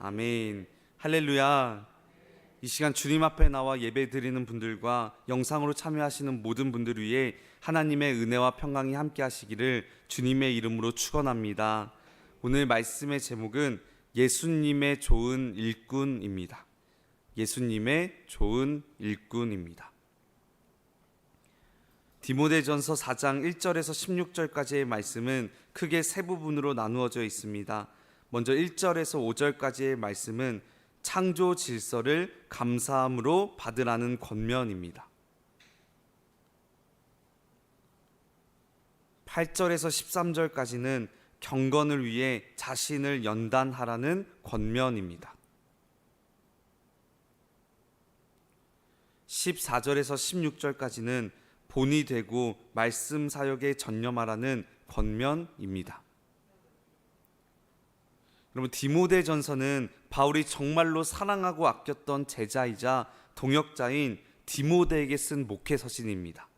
아멘. 할렐루야. 이 시간 주님 앞에 나와 예배 드리는 분들과 영상으로 참여하시는 모든 분들 위해 하나님의 은혜와 평강이 함께 하시기를 주님의 이름으로 축원합니다. 오늘 말씀의 제목은 예수님의 좋은 일꾼입니다. 예수님의 좋은 일꾼입니다. 디모데전서 4장 1절에서 16절까지의 말씀은 크게 세 부분으로 나누어져 있습니다. 먼저 1절에서 5절까지의 말씀은 창조 질서를 감사함으로 받으라는 권면입니다. 8절에서 13절까지는 경건을 위해 자신을 연단하라는 권면입니다. 14절에서 16절까지는 본이 되고 말씀 사역에 전념하라는 권면입니다. 여러분, 디모데전서는 바울이 정말로 사랑하고 아꼈던 제자이자 동역자인 디모데에게 쓴 목회 서신입니다.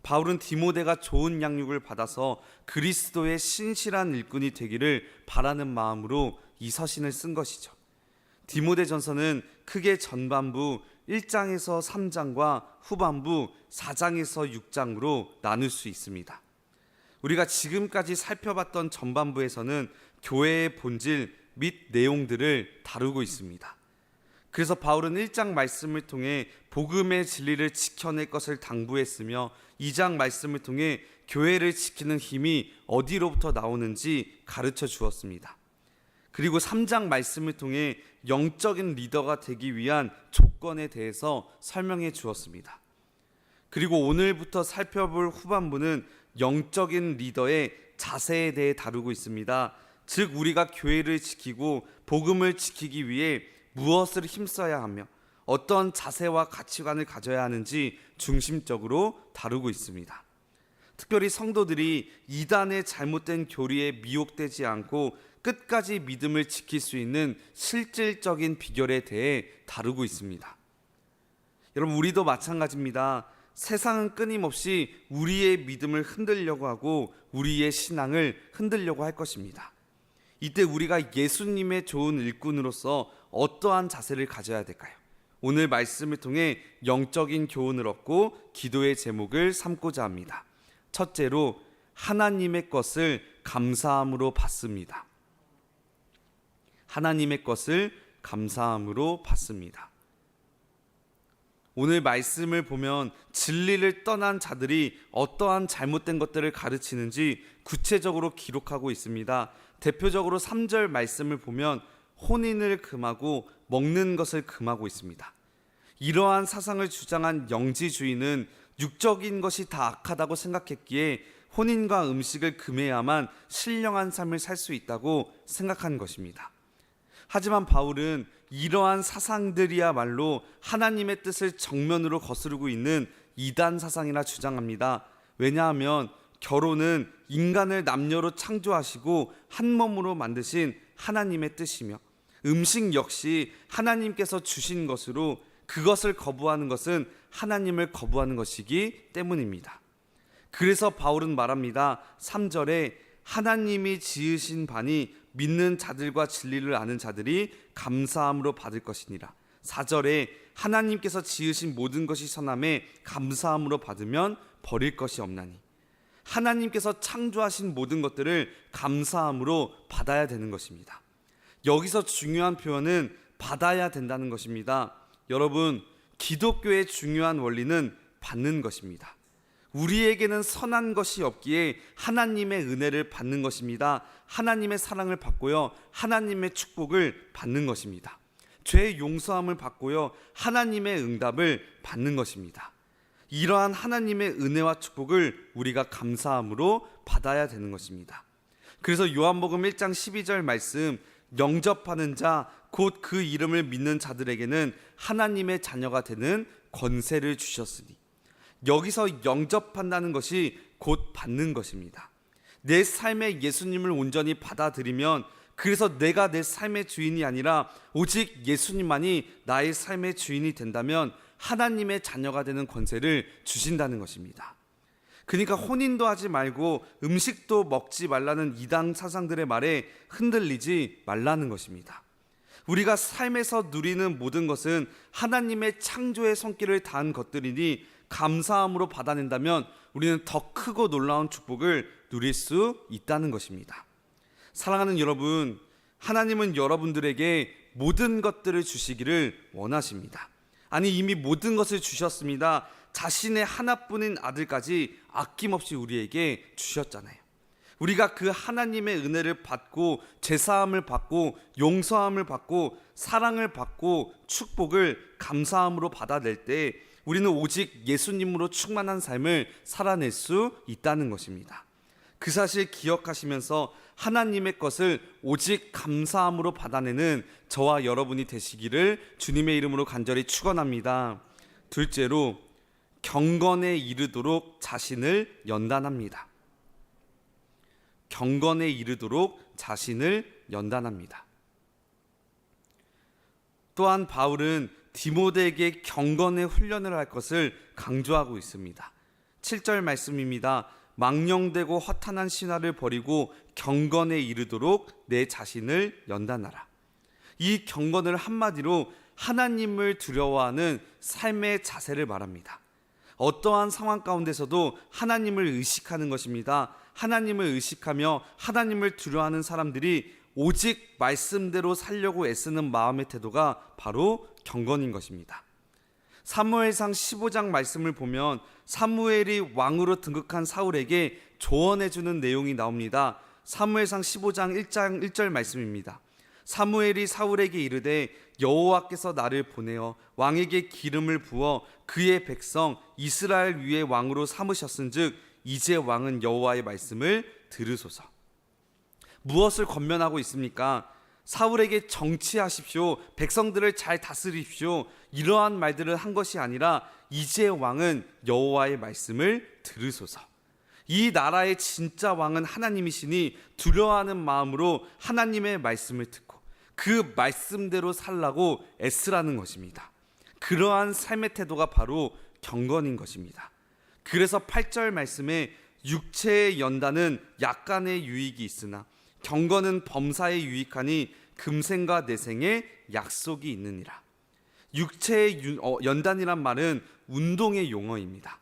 바울은 디모데가 좋은 양육을 받아서 그리스도의 신실한 일꾼이 되기를 바라는 마음으로 이 서신을 쓴 것이죠. 디모데전서는 크게 전반부 1장에서 3장과 후반부 4장에서 6장으로 나눌 수 있습니다. 우리가 지금까지 살펴봤던 전반부에서는 교회의 본질 및 내용들을 다루고 있습니다. 그래서 바울은 1장 말씀을 통해 복음의 진리를 지켜낼 것을 당부했으며 2장 말씀을 통해 교회를 지키는 힘이 어디로부터 나오는지 가르쳐 주었습니다. 그리고 3장 말씀을 통해 영적인 리더가 되기 위한 조건에 대해서 설명해 주었습니다. 그리고 오늘부터 살펴볼 후반부는 영적인 리더의 자세에 대해 다루고 있습니다. 즉, 우리가 교회를 지키고 복음을 지키기 위해 무엇을 힘써야 하며 어떤 자세와 가치관을 가져야 하는지 중심적으로 다루고 있습니다. 특별히 성도들이 이단의 잘못된 교리에 미혹되지 않고 끝까지 믿음을 지킬 수 있는 실질적인 비결에 대해 다루고 있습니다. 여러분, 우리도 마찬가지입니다. 세상은 끊임없이 우리의 믿음을 흔들려고 하고 우리의 신앙을 흔들려고 할 것입니다. 이때 우리가 예수님의 좋은 일꾼으로서 어떠한 자세를 가져야 될까요? 오늘 말씀을 통해 영적인 교훈을 얻고 기도의 제목을 삼고자 합니다. 첫째로, 하나님의 것을 감사함으로 받습니다. 하나님의 것을 감사함으로 받습니다. 오늘 말씀을 보면 진리를 떠난 자들이 어떠한 잘못된 것들을 가르치는지 구체적으로 기록하고 있습니다. 대표적으로 3절 말씀을 보면 혼인을 금하고 먹는 것을 금하고 있습니다. 이러한 사상을 주장한 영지주의는 육적인 것이 다 악하다고 생각했기에 혼인과 음식을 금해야만 신령한 삶을 살 수 있다고 생각한 것입니다. 하지만 바울은 이러한 사상들이야말로 하나님의 뜻을 정면으로 거스르고 있는 이단 사상이라 주장합니다. 왜냐하면 결혼은 인간을 남녀로 창조하시고 한 몸으로 만드신 하나님의 뜻이며 음식 역시 하나님께서 주신 것으로 그것을 거부하는 것은 하나님을 거부하는 것이기 때문입니다. 그래서 바울은 말합니다. 3절에 하나님이 지으신 반이 믿는 자들과 진리를 아는 자들이 감사함으로 받을 것이니라. 4절에 하나님께서 지으신 모든 것이 선함에 감사함으로 받으면 버릴 것이 없나니. 하나님께서 창조하신 모든 것들을 감사함으로 받아야 되는 것입니다. 여기서 중요한 표현은 받아야 된다는 것입니다. 여러분, 기독교의 중요한 원리는 받는 것입니다. 우리에게는 선한 것이 없기에 하나님의 은혜를 받는 것입니다. 하나님의 사랑을 받고요, 하나님의 축복을 받는 것입니다. 죄의 용서함을 받고요, 하나님의 응답을 받는 것입니다. 이러한 하나님의 은혜와 축복을 우리가 감사함으로 받아야 되는 것입니다. 그래서 요한복음 1장 12절 말씀, 영접하는 자 곧 그 이름을 믿는 자들에게는 하나님의 자녀가 되는 권세를 주셨으니. 여기서 영접한다는 것이 곧 받는 것입니다. 내 삶에 예수님을 온전히 받아들이면, 그래서 내가 내 삶의 주인이 아니라 오직 예수님만이 나의 삶의 주인이 된다면 하나님의 자녀가 되는 권세를 주신다는 것입니다. 그러니까 혼인도 하지 말고 음식도 먹지 말라는 이단 사상들의 말에 흔들리지 말라는 것입니다. 우리가 삶에서 누리는 모든 것은 하나님의 창조의 손길을 다한 것들이니 감사함으로 받아낸다면 우리는 더 크고 놀라운 축복을 누릴 수 있다는 것입니다. 사랑하는 여러분, 하나님은 여러분들에게 모든 것들을 주시기를 원하십니다. 아니, 이미 모든 것을 주셨습니다. 자신의 하나뿐인 아들까지 아낌없이 우리에게 주셨잖아요. 우리가 그 하나님의 은혜를 받고 죄사함을 받고 용서함을 받고 사랑을 받고 축복을 감사함으로 받아낼 때 우리는 오직 예수님으로 충만한 삶을 살아낼 수 있다는 것입니다. 그 사실 기억하시면서 하나님의 것을 오직 감사함으로 받아내는 저와 여러분이 되시기를 주님의 이름으로 간절히 축원합니다. 둘째로, 경건에 이르도록 자신을 연단합니다. 경건에 이르도록 자신을 연단합니다. 또한 바울은 디모데에게 경건의 훈련을 할 것을 강조하고 있습니다. 7절 말씀입니다. 망령되고 허탄한 신화를 버리고 경건에 이르도록 내 자신을 연단하라. 이 경건을 한마디로 하나님을 두려워하는 삶의 자세를 말합니다. 어떠한 상황 가운데서도 하나님을 의식하는 것입니다. 하나님을 의식하며 하나님을 두려워하는 사람들이 오직 말씀대로 살려고 애쓰는 마음의 태도가 바로 경건인 것입니다. 사무엘상 15장 말씀을 보면 사무엘이 왕으로 등극한 사울에게 조언해주는 내용이 나옵니다. 사무엘상 15장 1절 말씀입니다. 사무엘이 사울에게 이르되 여호와께서 나를 보내어 왕에게 기름을 부어 그의 백성 이스라엘 위에 왕으로 삼으셨은즉 이제 왕은 여호와의 말씀을 들으소서. 무엇을 권면하고 있습니까? 사울에게 정치하십시오, 백성들을 잘 다스리십시오, 이러한 말들을 한 것이 아니라 이제 왕은 여호와의 말씀을 들으소서. 이 나라의 진짜 왕은 하나님이시니 두려워하는 마음으로 하나님의 말씀을 듣고 그 말씀대로 살라고 애쓰라는 것입니다. 그러한 삶의 태도가 바로 경건인 것입니다. 그래서 8절 말씀에 육체의 연단은 약간의 유익이 있으나 경건은 범사에 유익하니 금생과 내생에 약속이 있느니라. 육체의 연단이란 말은 운동의 용어입니다.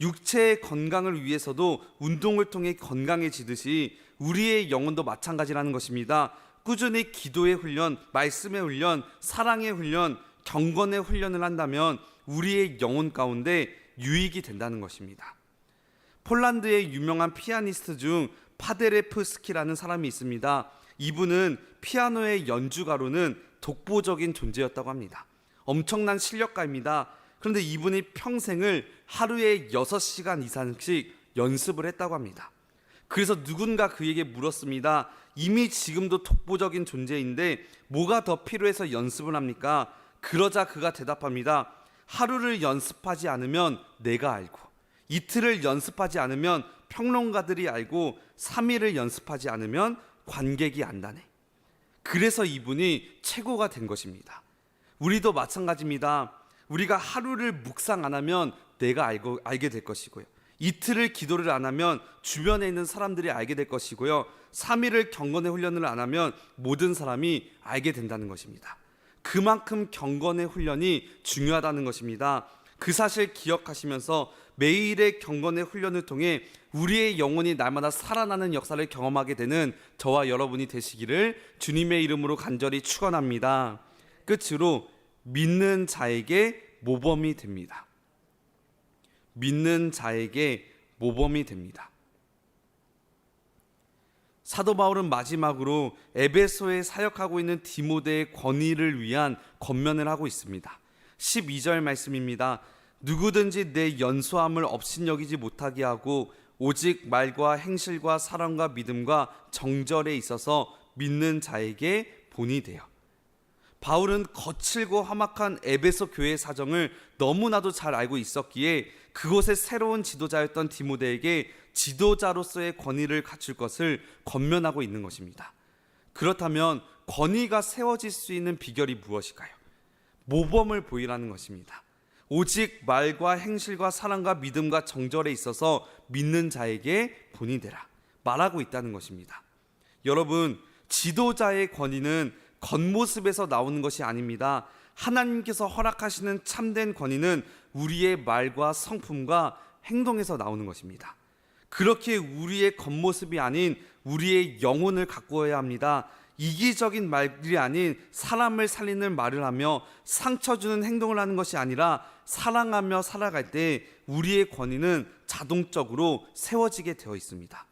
육체의 건강을 위해서도 운동을 통해 건강해지듯이 우리의 영혼도 마찬가지라는 것입니다. 꾸준히 기도의 훈련, 말씀의 훈련, 사랑의 훈련, 경건의 훈련을 한다면 우리의 영혼 가운데 유익이 된다는 것입니다. 폴란드의 유명한 피아니스트 중 파데레프스키라는 사람이 있습니다. 이분은 피아노의 연주가로는 독보적인 존재였다고 합니다. 엄청난 실력가입니다. 그런데 이분이 평생을 하루에 6시간 이상씩 연습을 했다고 합니다. 그래서 누군가 그에게 물었습니다. 이미 지금도 독보적인 존재인데 뭐가 더 필요해서 연습을 합니까? 그러자 그가 대답합니다. 하루를 연습하지 않으면 내가 알고, 이틀을 연습하지 않으면 평론가들이 알고, 3일을 연습하지 않으면 관객이 안다네. 그래서 이분이 최고가 된 것입니다. 우리도 마찬가지입니다. 우리가 하루를 묵상 안 하면 내가 알게 될 것이고요, 이틀을 기도를 안 하면 주변에 있는 사람들이 알게 될 것이고요, 3일을 경건의 훈련을 안 하면 모든 사람이 알게 된다는 것입니다. 그만큼 경건의 훈련이 중요하다는 것입니다. 그 사실 기억하시면서 매일의 경건의 훈련을 통해 우리의 영혼이 날마다 살아나는 역사를 경험하게 되는 저와 여러분이 되시기를 주님의 이름으로 간절히 축원합니다. 끝으로, 믿는 자에게 모범이 됩니다. 믿는 자에게 모범이 됩니다. 사도 바울은 마지막으로 에베소에 사역하고 있는 디모데의 권위를 위한 권면을 하고 있습니다. 12절 말씀입니다. 누구든지 내 연소함을 업신여기지 못하게 하고 오직 말과 행실과 사랑과 믿음과 정절에 있어서 믿는 자에게 본이 되어. 바울은 거칠고 험악한 에베소 교회의 사정을 너무나도 잘 알고 있었기에 그곳의 새로운 지도자였던 디모데에게 지도자로서의 권위를 갖출 것을 권면하고 있는 것입니다. 그렇다면 권위가 세워질 수 있는 비결이 무엇일까요? 모범을 보이라는 것입니다. 오직 말과 행실과 사랑과 믿음과 정절에 있어서 믿는 자에게 본이 되라 말하고 있다는 것입니다. 여러분, 지도자의 권위는 겉모습에서 나오는 것이 아닙니다. 하나님께서 허락하시는 참된 권위는 우리의 말과 성품과 행동에서 나오는 것입니다. 그렇게 우리의 겉모습이 아닌 우리의 영혼을 가꾸어야 합니다. 이기적인 말이 아닌 사람을 살리는 말을 하며 상처 주는 행동을 하는 것이 아니라 사랑하며 살아갈 때 우리의 권위는 자동적으로 세워지게 되어 있습니다.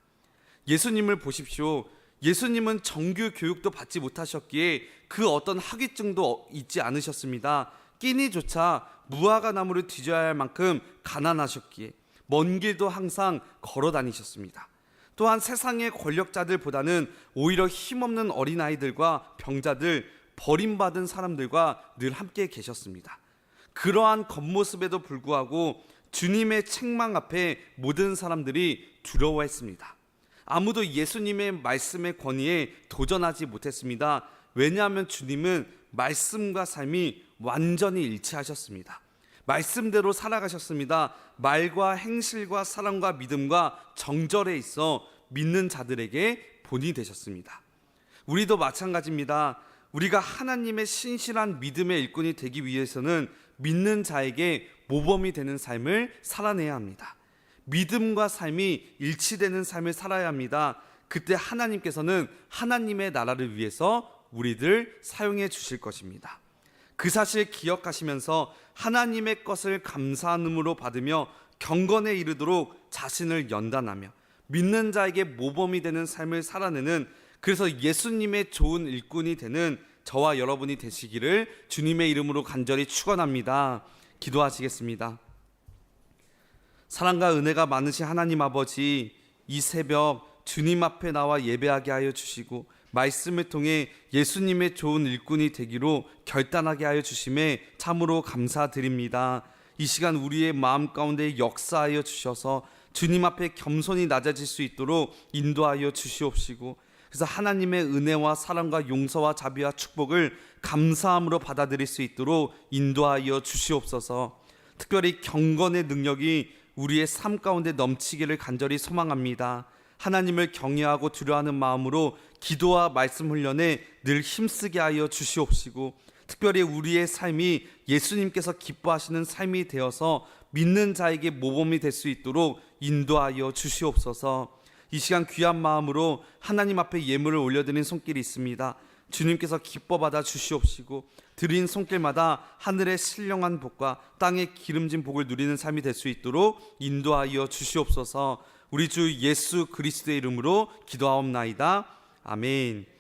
예수님을 보십시오. 예수님은 정규 교육도 받지 못하셨기에 그 어떤 학위증도 있지 않으셨습니다. 끼니조차 무화과 나무를 뒤져야 할 만큼 가난하셨기에 먼 길도 항상 걸어 다니셨습니다. 또한 세상의 권력자들보다는 오히려 힘없는 어린아이들과 병자들, 버림받은 사람들과 늘 함께 계셨습니다. 그러한 겉모습에도 불구하고 주님의 책망 앞에 모든 사람들이 두려워했습니다. 아무도 예수님의 말씀의 권위에 도전하지 못했습니다. 왜냐하면 주님은 말씀과 삶이 완전히 일치하셨습니다. 말씀대로 살아가셨습니다. 말과 행실과 사랑과 믿음과 정절에 있어 믿는 자들에게 본이 되셨습니다. 우리도 마찬가지입니다. 우리가 하나님의 신실한 믿음의 일꾼이 되기 위해서는 믿는 자에게 모범이 되는 삶을 살아내야 합니다. 믿음과 삶이 일치되는 삶을 살아야 합니다. 그때 하나님께서는 하나님의 나라를 위해서 우리들 사용해 주실 것입니다. 그 사실 기억하시면서 하나님의 것을 감사함으로 받으며 경건에 이르도록 자신을 연단하며 믿는 자에게 모범이 되는 삶을 살아내는, 그래서 예수님의 좋은 일꾼이 되는 저와 여러분이 되시기를 주님의 이름으로 간절히 축원합니다. 기도하시겠습니다. 사랑과 은혜가 많으신 하나님 아버지, 이 새벽 주님 앞에 나와 예배하게 하여 주시고 말씀을 통해 예수님의 좋은 일꾼이 되기로 결단하게 하여 주심에 참으로 감사드립니다. 이 시간 우리의 마음 가운데 역사하여 주셔서 주님 앞에 겸손히 낮아질 수 있도록 인도하여 주시옵시고, 그래서 하나님의 은혜와 사랑과 용서와 자비와 축복을 감사함으로 받아들일 수 있도록 인도하여 주시옵소서. 특별히 경건의 능력이 우리의 삶 가운데 넘치기를 간절히 소망합니다. 하나님을 경외하고 두려워하는 마음으로 기도와 말씀 훈련에 늘 힘쓰게 하여 주시옵시고, 특별히 우리의 삶이 예수님께서 기뻐하시는 삶이 되어서 믿는 자에게 모범이 될 수 있도록 인도하여 주시옵소서. 이 시간 귀한 마음으로 하나님 앞에 예물을 올려드린 손길이 있습니다. 주님께서 기뻐 받아 주시옵시고 드린 손길마다 하늘의 신령한 복과 땅의 기름진 복을 누리는 삶이 될 수 있도록 인도하여 주시옵소서. 우리 주 예수 그리스도의 이름으로 기도하옵나이다. 아멘.